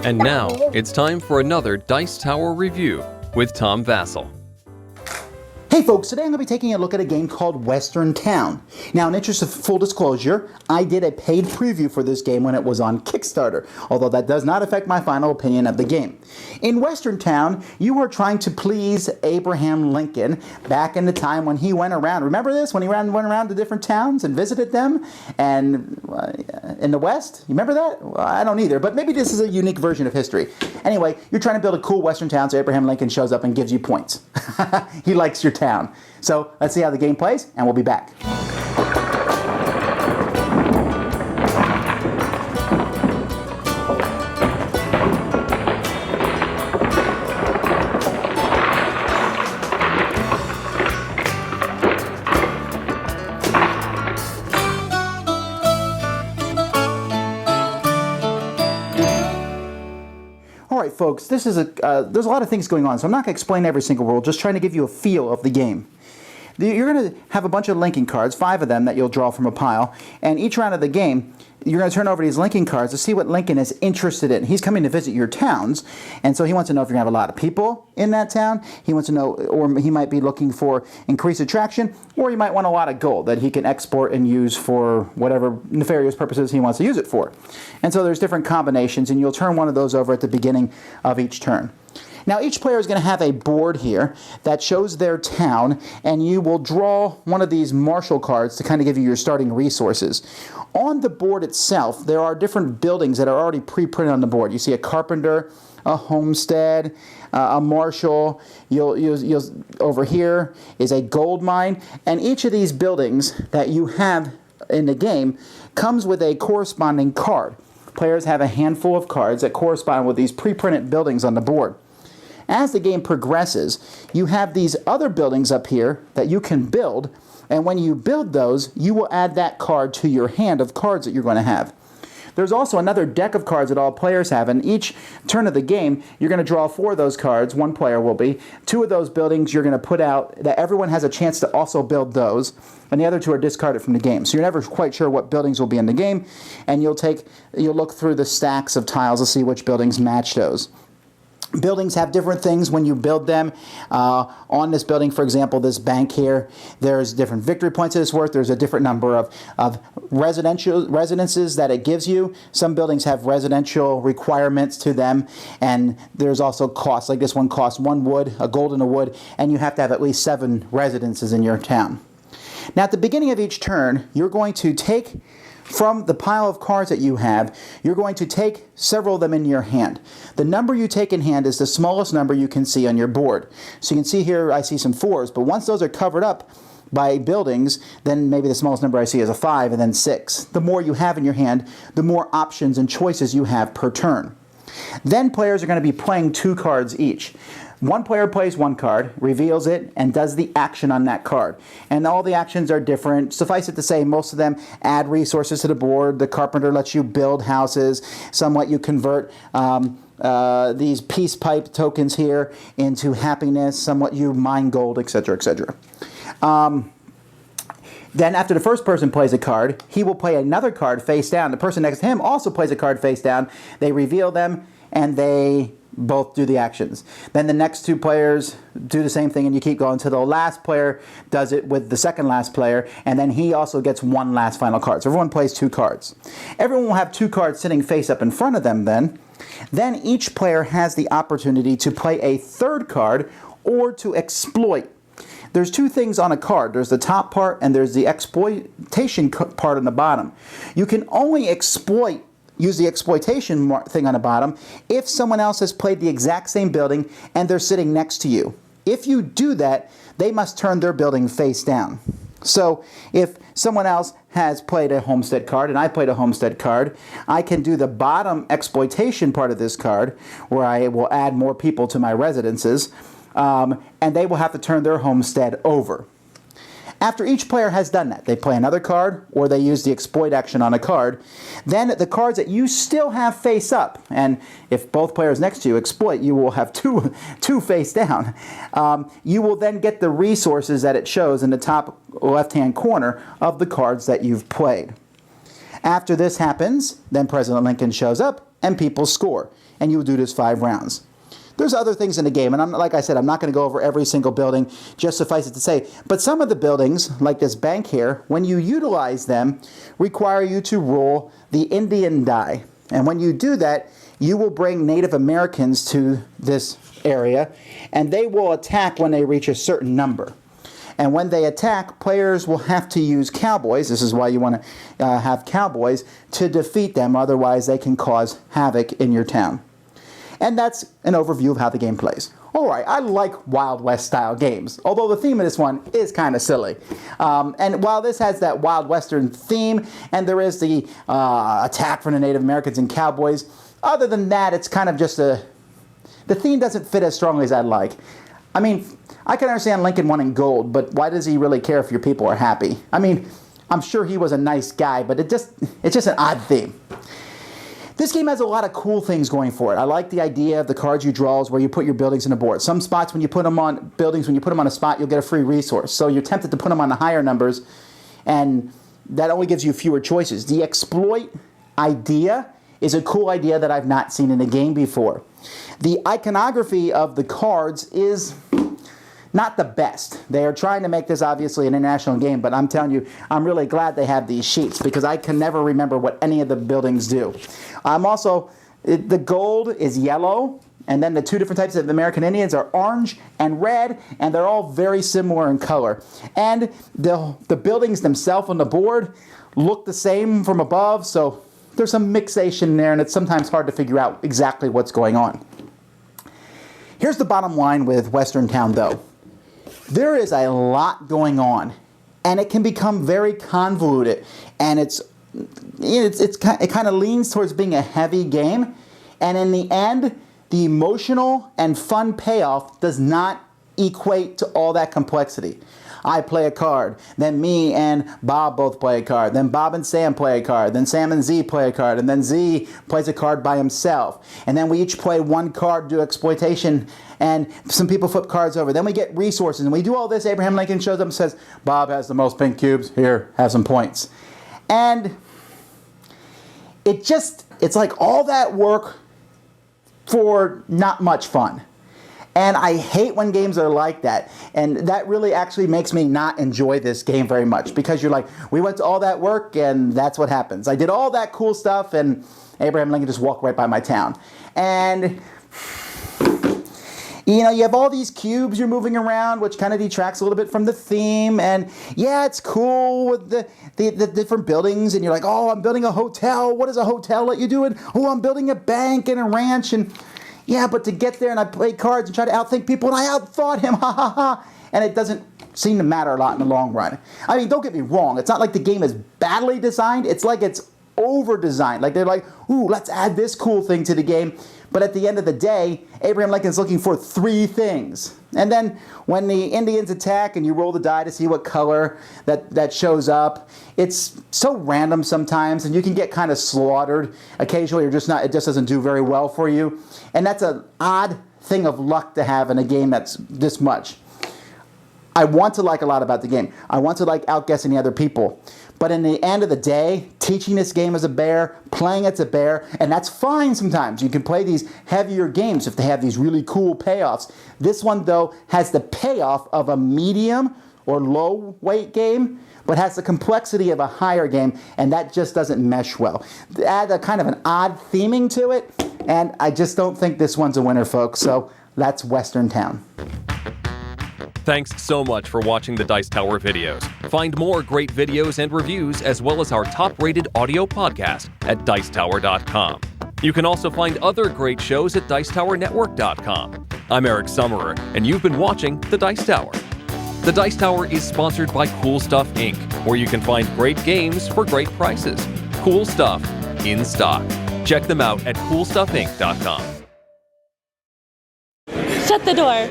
And now, it's time for another Dice Tower review with Tom Vasel. Hey folks, today I'm going to be taking a look at a game called Western Town. Now, in interest of full disclosure, I did a paid preview for this game when it was on Kickstarter, although that does not affect my final opinion of the game. In Western Town, you are trying to please Abraham Lincoln back in the time when he went around. Remember this? When he went around to different towns and visited them? And in the West? You remember that? Well, I don't either, but maybe this is a unique version of history. Anyway, you're trying to build a cool Western town, so Abraham Lincoln shows up and gives you points. He likes your town. So let's see how the game plays, and we'll be back. All right, folks, there's a lot of things going on, so I'm not going to explain every single rule, just trying to give you a feel of the game. You're going to have a bunch of linking cards, 5 of them that you'll draw from a pile, and each round of the game, you're going to turn over these linking cards to see what Lincoln is interested in. He's coming to visit your towns, and so he wants to know if you're going to have a lot of people in that town. He wants to know, or he might be looking for increased attraction, or he might want a lot of gold that he can export and use for whatever nefarious purposes he wants to use it for. And so there's different combinations, and you'll turn one of those over at the beginning of each turn. Now, each player is going to have a board here that shows their town, and you will draw one of these marshal cards to kind of give you your starting resources. On the board itself, there are different buildings that are already pre-printed on the board. You see a carpenter, a homestead, a marshal. Over here is a gold mine, and each of these buildings that you have in the game comes with a corresponding card. Players have a handful of cards that correspond with these pre-printed buildings on the board. As the game progresses, you have these other buildings up here that you can build, and when you build those, you will add that card to your hand of cards that you're going to have. There's also another deck of cards that all players have, and each turn of the game, you're going to draw 4 of those cards, one player will be. 2 of those buildings you're going to put out, that everyone has a chance to also build those, and the other 2 are discarded from the game. So you're never quite sure what buildings will be in the game, and you'll look through the stacks of tiles to see which buildings match those. Buildings have different things when you build them. On this building, for example, this bank here, there's different victory points that it's worth. There's a different number of residences that it gives you. Some buildings have residential requirements to them, and there's also costs. Like this one costs 1 wood, a gold and a wood, and you have to have at least 7 residences in your town. Now, at the beginning of each turn, you're going to take from the pile of cards that you have, you're going to take several of them in your hand. The number you take in hand is the smallest number you can see on your board. So you can see here I see some 4s, but once those are covered up by buildings, then maybe the smallest number I see is a 5 and then 6. The more you have in your hand, the more options and choices you have per turn. Then players are going to be playing 2 cards each. One player plays 1 card, reveals it, and does the action on that card. And all the actions are different. Suffice it to say, most of them add resources to the board. The carpenter lets you build houses. Somewhat you convert these peace pipe tokens here into happiness. Somewhat you mine gold, etc., etc. Then after the first person plays a card, he will play another card face down. The person next to him also plays a card face down. They reveal them, and they both do the actions. Then the next 2 players do the same thing, and you keep going until the last player does it with the second last player, and then he also gets 1 last final card. So everyone plays 2 cards. Everyone will have 2 cards sitting face up in front of them then. Then each player has the opportunity to play a 3rd card or to exploit. There's 2 things on a card. There's the top part and there's the exploitation part on the bottom. You can only use the exploitation thing on the bottom if someone else has played the exact same building and they're sitting next to you. If you do that, they must turn their building face down. So if someone else has played a homestead card and I played a homestead card, I can do the bottom exploitation part of this card where I will add more people to my residences, and they will have to turn their homestead over. After each player has done that, they play another card or they use the exploit action on a card. Then the cards that you still have face up, and if both players next to you exploit, you will have two face down. You will then get the resources that it shows in the top left-hand corner of the cards that you've played. After this happens, then President Lincoln shows up and people score. and you will do this 5 rounds. There's other things in the game, and like I said, I'm not going to go over every single building, just suffice it to say. But some of the buildings, like this bank here, when you utilize them, require you to roll the Indian die. And when you do that, you will bring Native Americans to this area, and they will attack when they reach a certain number. And when they attack, players will have to use cowboys, this is why you want to have cowboys, to defeat them, otherwise they can cause havoc in your town. And that's an overview of how the game plays. Alright, I like Wild West style games, although the theme of this one is kind of silly. And while this has that Wild Western theme, and there is the attack from the Native Americans and cowboys, other than that, it's kind of just the theme doesn't fit as strongly as I'd like. I mean, I can understand Lincoln wanting gold, but why does he really care if your people are happy? I mean, I'm sure he was a nice guy, but it's just an odd theme. This game has a lot of cool things going for it. I like the idea of the cards you draw is where you put your buildings in a board. Some spots when you put them on buildings, when you put them on a spot, you'll get a free resource. So you're tempted to put them on the higher numbers, and that only gives you fewer choices. The exploit idea is a cool idea that I've not seen in a game before. The iconography of the cards is not the best. They are trying to make this obviously an international game, but I'm telling you, I'm really glad they have these sheets because I can never remember what any of the buildings do. The gold is yellow, and then the 2 different types of American Indians are orange and red, and they're all very similar in color. And the buildings themselves on the board look the same from above, so there's some mixation there, and it's sometimes hard to figure out exactly what's going on. Here's the bottom line with Western Town, though. There is a lot going on, and it can become very convoluted, and it kind of leans towards being a heavy game, and in the end, the emotional and fun payoff does not equate to all that complexity. I play a card, then me and Bob both play a card, then Bob and Sam play a card, then Sam and Z play a card, and then Z plays a card by himself. And then we each play one card, do exploitation, and some people flip cards over. Then we get resources, and we do all this. Abraham Lincoln shows up and says, Bob has the most pink cubes, here, have some points. And it's like all that work for not much fun. And I hate when games are like that. And that really actually makes me not enjoy this game very much. Because you're like, we went to all that work and that's what happens. I did all that cool stuff and Abraham Lincoln just walked right by my town. And you know, you have all these cubes you're moving around, which kind of detracts a little bit from the theme. And yeah, it's cool with the different buildings. And you're like, oh, I'm building a hotel. What does a hotel let you do? And oh, I'm building a bank and a ranch. And yeah, but to get there and I play cards and try to outthink people and I outthought him, ha ha ha. And it doesn't seem to matter a lot in the long run. I mean, don't get me wrong. It's not like the game is badly designed. It's like it's over-designed. Like they're like, ooh, let's add this cool thing to the game. But at the end of the day, Abraham Lincoln's looking for 3 things. And then when the Indians attack and you roll the die to see what color that shows up, it's so random sometimes and you can get kind of slaughtered. Occasionally it just doesn't do very well for you. And that's an odd thing of luck to have in a game that's this much. I want to like a lot about the game. I want to like outguessing the other people. But in the end of the day, teaching this game as a bear, playing as a bear, and that's fine sometimes. You can play these heavier games if they have these really cool payoffs. This one, though, has the payoff of a medium or low weight game, but has the complexity of a higher game, and that just doesn't mesh well. Add a kind of an odd theming to it, and I just don't think this one's a winner, folks. So that's Western Town. Thanks so much for watching the Dice Tower videos. Find more great videos and reviews as well as our top-rated audio podcast at Dicetower.com. You can also find other great shows at Dicetowernetwork.com. I'm Eric Summerer, and you've been watching The Dice Tower. The Dice Tower is sponsored by Cool Stuff Inc., where you can find great games for great prices. Cool stuff in stock. Check them out at CoolStuffInc.com. Shut the door.